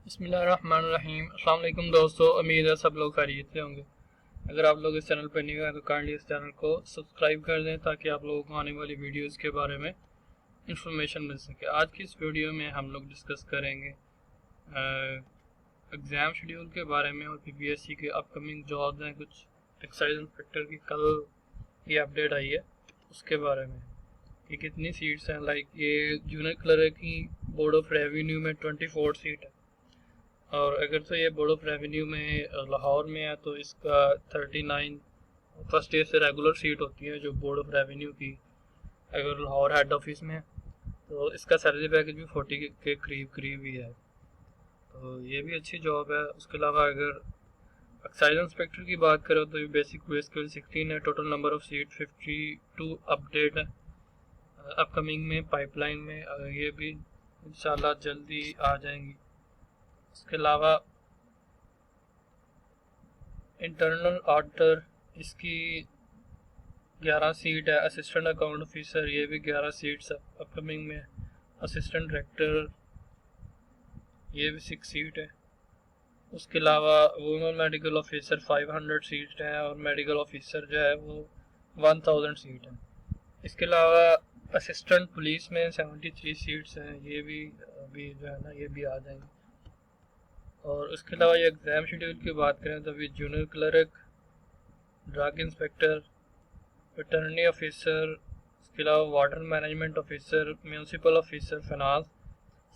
बिस्मिल्लाहिर्रहमानिर्रहीम। अस्सलाम वालेकुम दोस्तों, उम्मीद है सब लोग खैरियत से होंगे। अगर आप लोग इस चैनल पर नहीं हैं तो काइंडली इस चैनल को सब्सक्राइब कर दें ताकि आप लोगों को आने वाली वीडियोस के बारे में इंफॉर्मेशन मिल सके। आज की इस वीडियो में हम लोग डिस्कस करेंगे एग्ज़ाम शेड्यूल के बारे में और पीपीएससी के अपकमिंग जॉब्स हैं। कुछ एक्साइज इंस्पेक्टर की कल ये अपडेट आई है उसके बारे में कि कितनी सीट्स हैं। लाइक ये जूनियर क्लर्क की बोर्ड ऑफ रेवेन्यू में 24 सीट है, और अगर तो ये बोर्ड ऑफ रेवेन्यू में लाहौर में है तो इसका 39 फर्स्ट ईयर से रेगुलर सीट होती है जो बोर्ड ऑफ रेवेन्यू की। अगर लाहौर हेड ऑफिस में है तो इसका सैलरी पैकेज भी 40 के करीब ही है, तो ये भी अच्छी जॉब है। उसके अलावा अगर एक्साइज इंस्पेक्टर की बात करें तो ये बेसिक पे स्केल 16 है। Total number of seat 52 update है अपकमिंग में पाइपलाइन में, ये भी इंशाल्लाह जल्दी आ जाएंगी। इसके अलावा इंटरनल ऑडिटर, इसकी 11 सीट है। असिस्टेंट अकाउंट ऑफिसर, ये भी 11 सीट्स अपकमिंग में। असिस्टेंट डायरेक्टर, ये भी 6 सीट है। उसके अलावा वुमेन मेडिकल ऑफिसर 500 सीट है, और मेडिकल ऑफिसर जो है वो 1000 सीट है। इसके अलावा असिस्टेंट पुलिस में 73 सीट्स हैं, ये भी अभी जो है ना ये भी आ जाएंगे। और उसके अलावा ये एग्ज़ाम शेड्यूल की बात करें तो अभी junior clerk, drug inspector, veterinary officer, इसके अलावा water management officer, municipal officer, finance,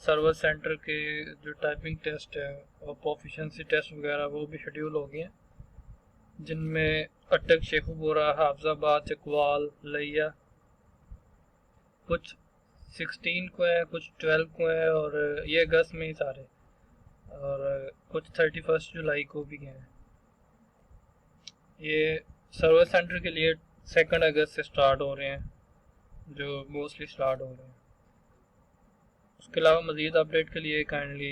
service centre के जो टाइपिंग टेस्ट है और प्रोफिशेंसी टेस्ट वगैरह वो भी शेड्यूल हो गए हैं, जिनमें अटक, शेखुपुरा, हाफजाबाद, चकवाल, लिया कुछ 16 को है, कुछ 12 को है, और ये अगस्त में ही सारे, और कुछ 31 जुलाई को भी हैं। ये सर्विस सेंटर के लिए 2 अगस्त से स्टार्ट हो रहे हैं, जो मोस्टली स्टार्ट हो रहे हैं। उसके अलावा मज़ीद अपडेट के लिए काइंडली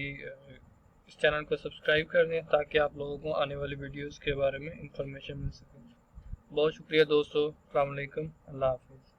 इस चैनल को सब्सक्राइब कर दें ताकि आप लोगों को आने वाली वीडियोस के बारे में इंफॉर्मेशन मिल सके। बहुत शुक्रिया दोस्तों, अस्सलाम वालेकुम, अल्लाह हाफिज़।